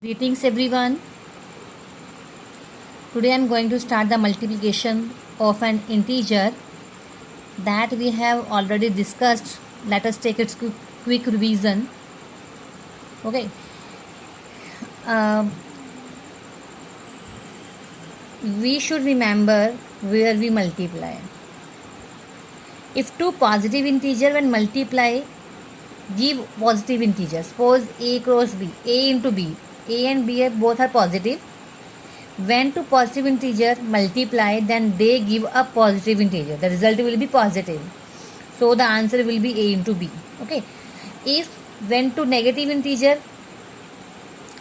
Greetings everyone. Today I am going to start the multiplication of an integer that we have already discussed. Let us take its quick revision. Okay. We should remember where we multiply. If two positive integers when multiply give positive integer, suppose a cross b, a into b, a and b both are positive. When two positive integer multiply, then they give a positive integer. The result will be positive. So the answer will be a into b. Okay. If when two negative integer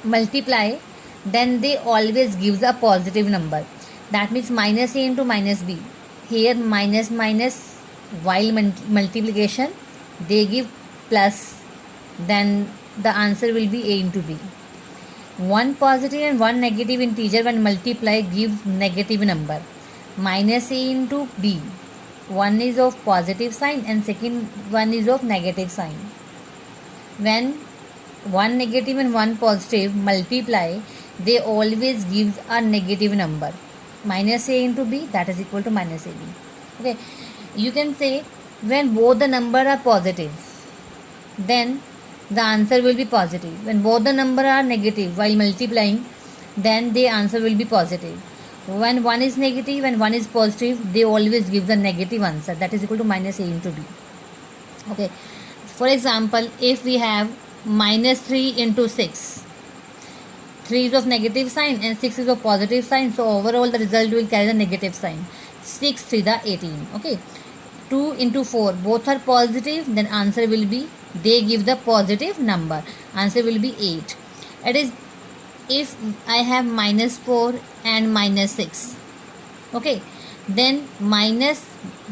multiply, then they always gives a positive number. That means minus a into minus b. Here minus minus while multiplication they give plus, then the answer will be a into b. One positive and one negative integer when multiply gives negative number. Minus a into b. One is of positive sign and second one is of negative sign. When one negative and one positive multiply, they always gives a negative number. Minus a into b, that is equal to minus ab. Okay. You can say when both the number are positive, then the answer will be positive. When both the number are negative while multiplying, then the answer will be positive. When one is negative and one is positive, they always give the negative answer, that is equal to minus a into b. Okay. For example, if we have minus 3 into 6, 3 is of negative sign and 6 is of positive sign, so overall the result will carry the negative sign. 6 3 the 18. Okay. 2 into 4, both are positive, then answer will be, they give the positive number, answer will be 8. It is if I have minus 4 and minus 6, okay, then minus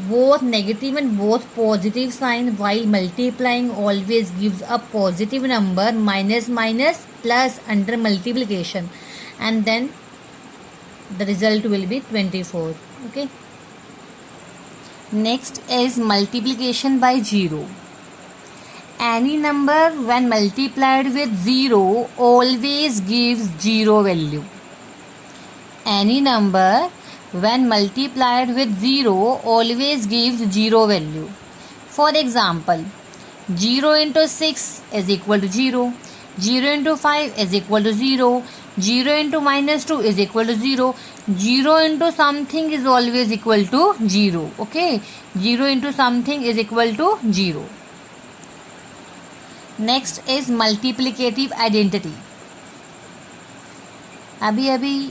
both negative and both positive sign while multiplying always gives a positive number. Minus minus plus under multiplication, and then the result will be 24. Okay. Next is multiplication by 0. Any number when multiplied with 0 always gives 0 value. Any number when multiplied with 0 always gives 0 value. For example, 0 into 6 is equal to 0. 0 into 5 is equal to 0. 0 into minus 2 is equal to 0. 0 into something is always equal to 0. Okay. 0 into something is equal to 0. Next is multiplicative identity. अभी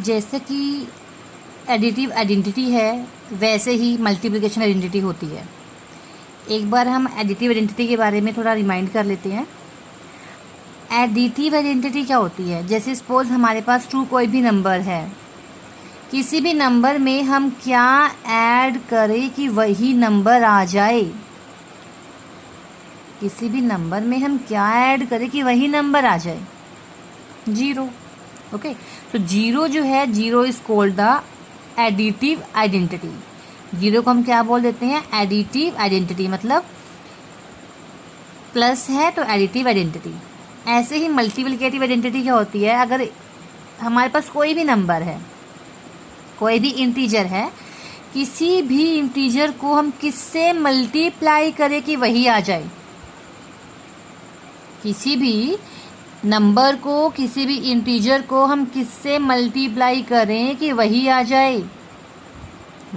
जैसे कि additive identity है वैसे ही multiplication identity होती है. एक बार हम additive identity के बारे में थोड़ा रिमाइंड कर लेते हैं. एडिटिव आइडेंटिटी क्या होती है? जैसे सपोज हमारे पास टू कोई भी नंबर है, किसी भी नंबर में हम क्या ऐड करें कि वही नंबर आ जाए. किसी भी नंबर में हम क्या ऐड करें कि वही नंबर आ जाए? 0. ओके. तो 0 जो है, 0 is called the additive identity. 0 को हम क्या बोल देते हैं? Additive identity. मतलब प्लस है तो एडिटिव आइडेंटिटी. ऐसे ही मल्टीप्लिकेटिव आइडेंटिटी क्या होती है? अगर हमारे पास कोई भी नंबर है, कोई भी इंटीजर है, किसी भी इंटीजर को हम किससे मल्टीप्लाई करें कि वही आ जाए. किसी भी नंबर को, किसी भी इंटीजर को हम किससे मल्टीप्लाई करें कि वही आ जाए?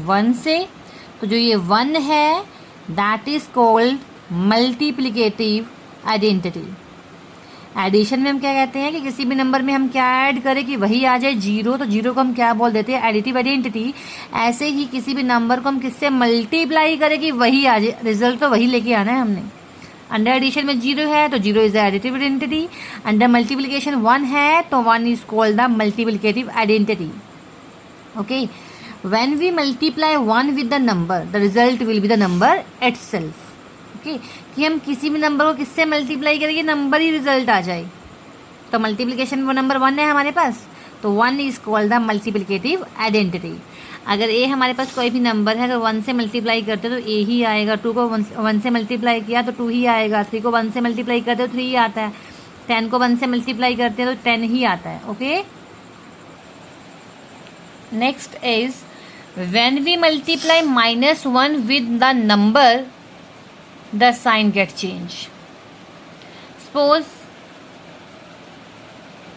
1 से. तो जो ये 1 है that is called multiplicative identity. Addition में हम क्या कहते हैं कि किसी भी नंबर में हम क्या ऐड करें कि वही आ जाए? 0. तो 0 को हम क्या बोल देते हैं? Additive identity. ऐसे ही किसी भी नंबर को हम किससे मल्टीप्लाई करें कि वही आ जाए, रिजल्ट तो वही लेके आना है हमने. अंडर एडिशन में 0 है तो 0 is additive identity. Under multiplication 1 है तो 1 is called the multiplicative identity. Okay. When we multiply 1 with the number, the result will be the number itself. Okay. कि हम किसी भी नंबर को किससे मल्टीप्लाई करेंगे, नंबर ही रिजल्ट आ जाए. तो मल्टीप्लिकेशन वो नंबर 1 है हमारे पास, तो 1 is called the multiplicative identity. अगर ए हमारे पास कोई भी नंबर है, अगर 1 से मल्टीप्लाई करते तो ए ही आएगा, 2 को 1 से मल्टीप्लाई किया तो 2 ही आएगा, 3 को 1 से मल्टीप्लाई करते तो 3 ही आता है, 10 को 1 से मल्टीप्लाई करते हैं तो 10 ही आता है. Okay, next is when we multiply -1 with the number the sign get change. Suppose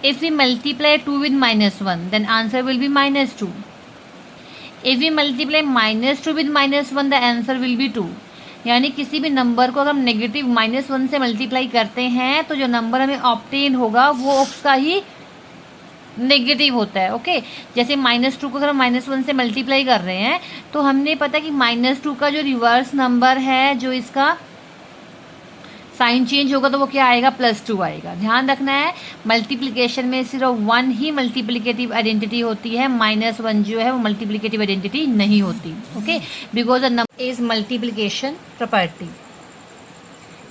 if we multiply 2 with -1 then answer will be -2. if we multiply -2 with -1 the answer will be 2. यानी किसी भी number को अगर हम negative -1 से multiply करते हैं तो जो नंबर हमें ऑब्टेन होगा वो उसका ही नेगेटिव होता है. ओके, जैसे -2 को अगर हम -1 से मल्टीप्लाई कर रहे हैं तो हमने पता कि -2 का जो रिवर्स नंबर है, जो इसका साइन चेंज होगा तो वो क्या आएगा, +2 आएगा. ध्यान रखना है मल्टीप्लिकेशन में सिर्फ 1 ही मल्टीप्लिकेटिव आइडेंटिटी होती है, -1 जो है वो मल्टीप्लिकेटिव आइडेंटिटी नहीं होती. Okay, because the number is multiplication property.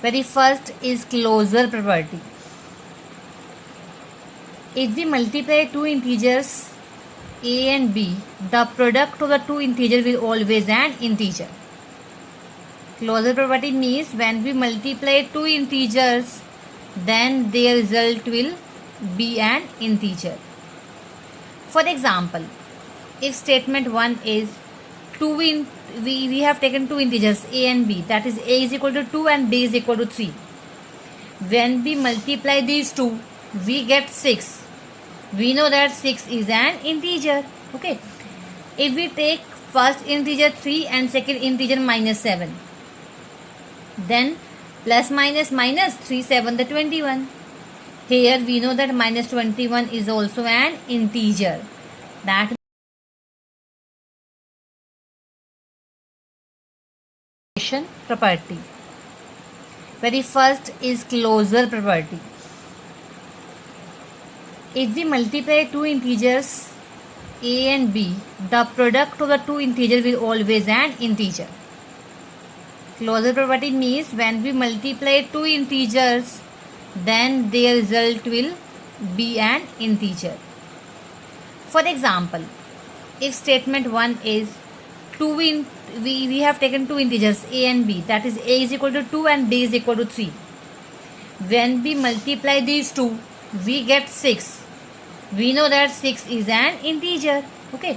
Very first is closure property. If we multiply 2 integers a and b, the product of the 2 integer will always an integer. Closure property means when we multiply 2 integers then their result will be an integer. For example, if statement 1 is 2 we have taken 2 integers a and b, that is a is equal to 2 and b is equal to 3. When we multiply these two we get 6. We know that 6 is an integer. Okay, if we take first integer 3 and second integer -7, then plus minus minus 3 7 the 21. Here we know that -21 is also an integer. That property. Very first is closure property. If we multiply 2 integers a and b, the product of the 2 integers will always an integer. Closure property means when we multiply 2 integers then their result will be an integer. For example, if statement 1 is 2 we have taken 2 integers a and b, that is a is equal to 2 and b is equal to 3. When we multiply these two we get 6. We know that 6 is an integer. Okay,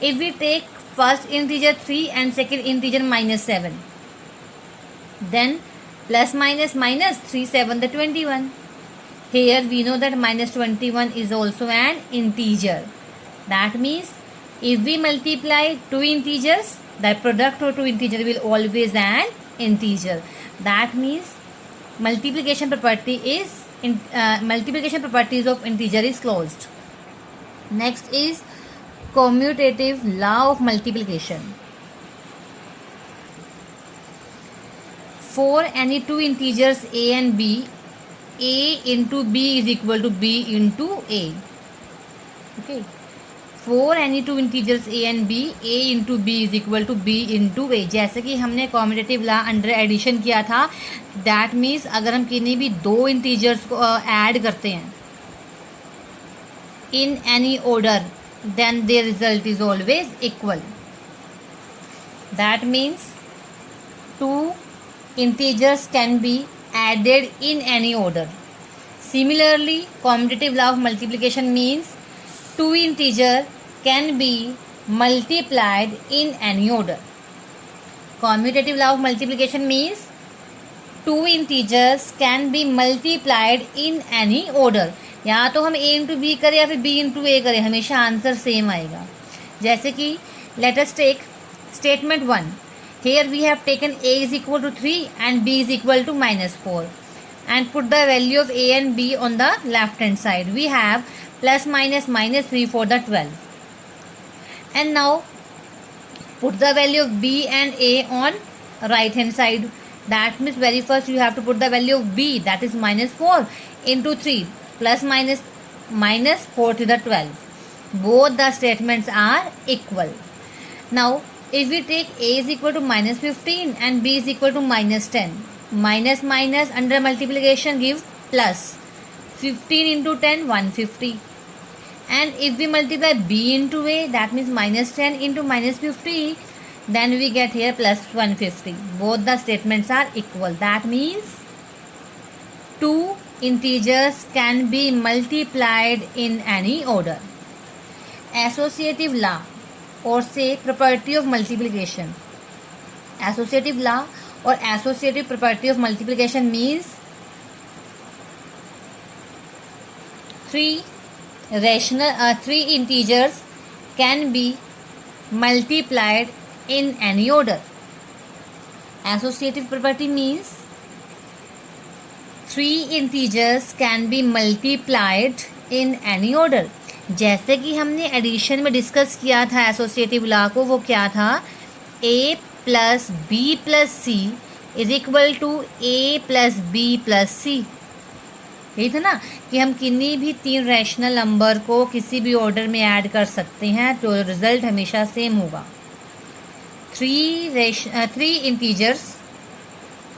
if we take first integer 3 and second integer -7, then plus minus minus 3 7 the 21. Here we know that -21 is also an integer. That means if we multiply 2 integers, the product of 2 integer will always an integer. That means multiplication properties of integer is closed. Next is commutative law of multiplication. For any 2 integers a and b, a into b is equal to b into a. Okay, for any 2 integers a and b, a into b is equal to b into a. जैसे कि हमने commutative law under addition किया था, that means अगर हम किन्हीं भी 2 integers को ऐड करते हैं in any order then their result is always equal. That means 2 integers can be added in any order. Similarly, commutative law of multiplication means 2 integers can be multiplied in any order. Commutative law of multiplication means 2 integers can be multiplied in any order. या तो हम a into b करें या फिर b into a करें, हमेशा answer same आएगा. जैसे कि let us take statement 1. Here we have taken a is equal to 3 and b is equal to -4 and put the value of a and b on the left hand side. We have plus minus minus 3 for the 12. And now put the value of b and a on right hand side. That means very first you have to put the value of b, that is -4 into 3 plus minus minus 4 to the 12. Both the statements are equal. Now if we take a is equal to -15 and b is equal to -10, minus minus under multiplication give plus. 15 into 10 150. And if we multiply b into a, that means minus 10 into minus 50, then we get here plus 150. Both the statements are equal. That means two integers can be multiplied in any order. Associative law or say property of multiplication. Associative law or associative property of multiplication means three integers can be multiplied in any order. Associative property means three integers can be multiplied in any order. जैसे कि हमने addition में discuss किया था associative law को, वो क्या था, a plus B plus C is equal to a plus B plus C. यही था ना कि हम किन्हीं भी तीन रैशनल नंबर को किसी भी ऑर्डर में ऐड कर सकते हैं तो रिजल्ट हमेशा सेम होगा. Three integers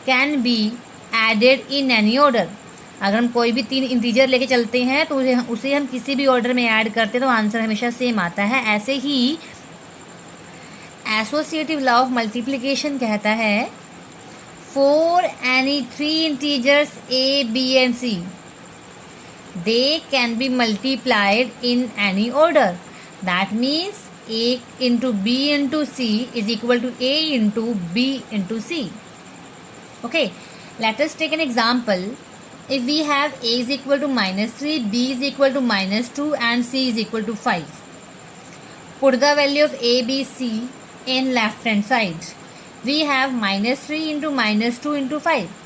can be added in any order. अगर हम कोई भी तीन इंटीजर लेके चलते हैं तो उसे हम किसी भी ऑर्डर में ऐड करते हैं तो आंसर हमेशा सेम आता है. ऐसे ही एसोसिएटिव लॉ ऑफ मल्टीप्लिकेशन कहता है for any three integers A B and C they can be multiplied in any order. That means a into b into c is equal to a into b into c. Okay, let us take an example. If we have a is equal to minus 3, b is equal to minus 2 and c is equal to 5. Put the value of a, b, c in left hand side. We have minus 3 into minus 2 into 5.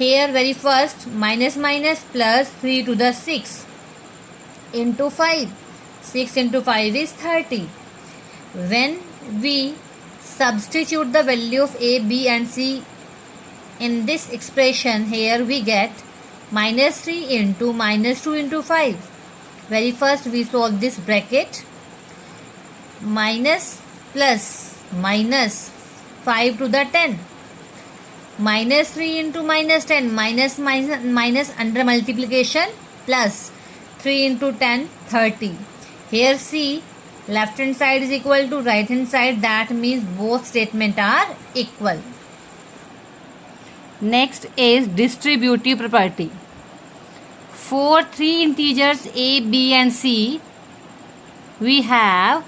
Here very first minus minus plus 3 to the 6 into 5. 6 into 5 is 30. When we substitute the value of a, b and c in this expression, here we get minus 3 into minus 2 into 5. Very first we solve this bracket. Minus plus minus 5 to the 10. Minus 3 into minus 10, minus under multiplication plus 3 into 10, 30. Here see, left hand side is equal to right hand side. That means both statements are equal. Next is distributive property. For three integers a, b and c, we have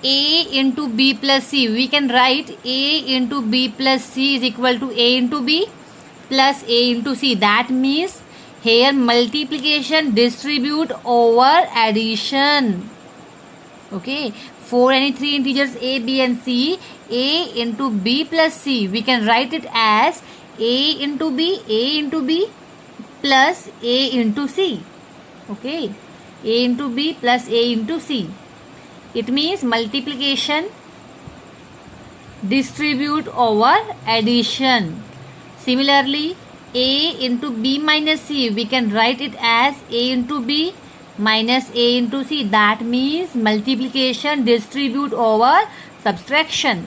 a into b plus c. We can write a into b plus c is equal to a into b plus a into c. That means here multiplication distribute over addition. Okay, for any three integers a, b and c, a into b plus c, we can write it as a into b plus a into c. Okay, a into b plus a into c. It means multiplication distribute over addition. Similarly, a into b minus c, we can write it as a into b minus a into c. That means multiplication distribute over subtraction.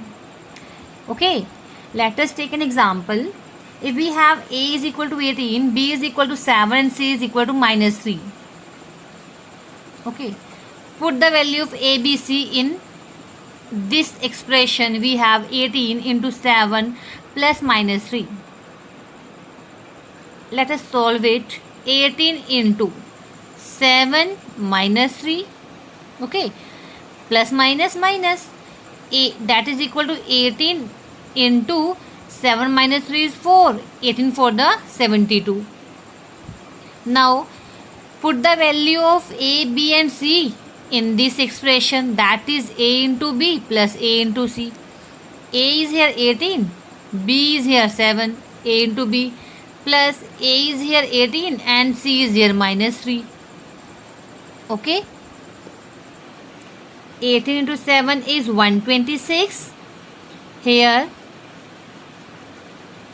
Okay, let us take an example. If we have a is equal to 18, b is equal to 7 and c is equal to minus 3. Okay. Put the value of a, b, c in this expression. We have 18 into 7 plus minus 3. Let us solve it. 18 into 7 minus 3. Okay. Plus minus minus. That is equal to 18 into 7 minus 3 is 4. 18 for the 72. Now put the value of a, b and c in this expression, that is a into b plus a into c. A is here 18, b is here 7, a into b plus a is here 18 and c is here minus 3. Okay, 18 into 7 is 126. Here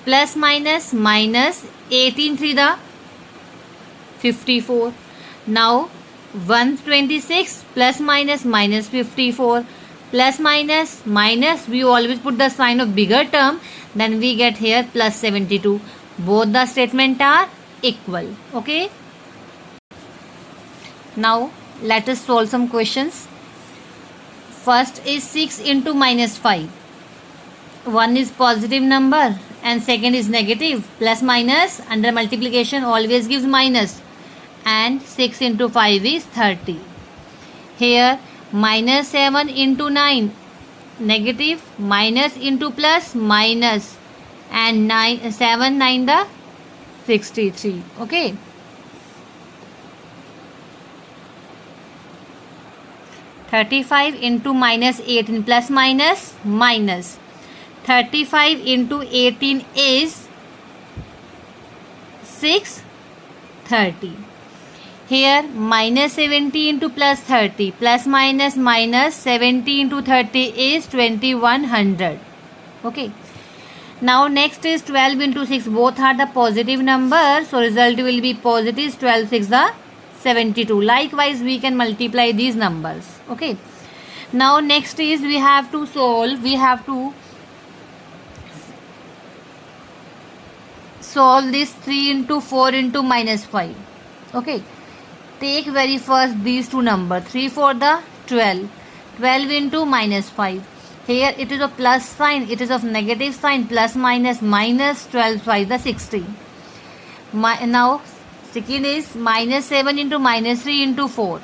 plus minus minus 18 3 the 54. Now 126 plus minus minus 54 plus minus minus, we always put the sign of bigger term, then we get here plus 72. Both the statement are equal. Okay, now Let us solve some questions. First is 6 into minus 5. One is positive number and second is negative. Plus minus under multiplication always gives minus, and 6 into 5 is 30. Here minus 7 into 9, negative, minus into plus, minus, and 7 9 the 63. Okay. (35) into minus 18 plus minus minus. 35 into 18 is 630. Here minus 70 into plus 30 plus minus minus 70 into 30 is 2100. Okay. Now next is 12 into 6. Both are the positive numbers, so result will be positive. 12 6 the 72. Likewise we can multiply these numbers. Okay. Now next is we have to solve this 3 into 4 into minus 5. Okay. Take very first these two numbers. 3 for the 12. 12 into minus 5. Here it is a plus sign, it is of negative sign. Plus minus minus, 12 5 the 60. Now second is minus 7 into minus 3 into 4.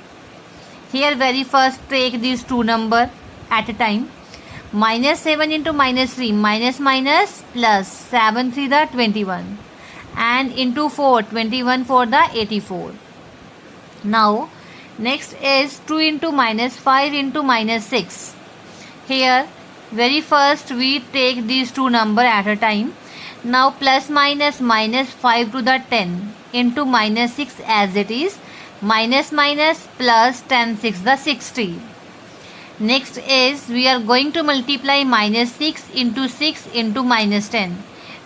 Here very first take these two numbers at a time. Minus 7 into minus 3, minus minus plus, 7 3 the 21, and into 4, 21 4 the 84. Now next is 2 into minus 5 into minus 6. Here very first we take these two numbers at a time. Now plus minus minus 5 to the 10 into minus 6 as it is, minus minus plus 10 6 the 60. Next is we are going to multiply minus 6 into 6 into minus 10.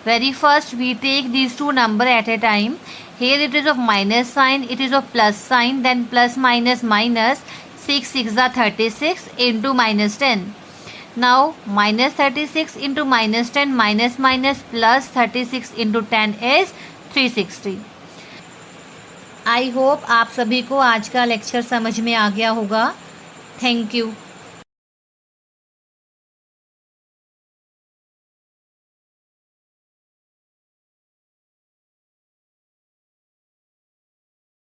Very first we take these two numbers at a time. Here it is of minus sign, it is of plus sign, then plus minus minus, 6 6 the 36 into minus 10. Now minus 36 into minus 10 minus minus plus 36 into 10 is 360. I hope आप सभी को आज का lecture समझ में आ गया होगा. Thank you.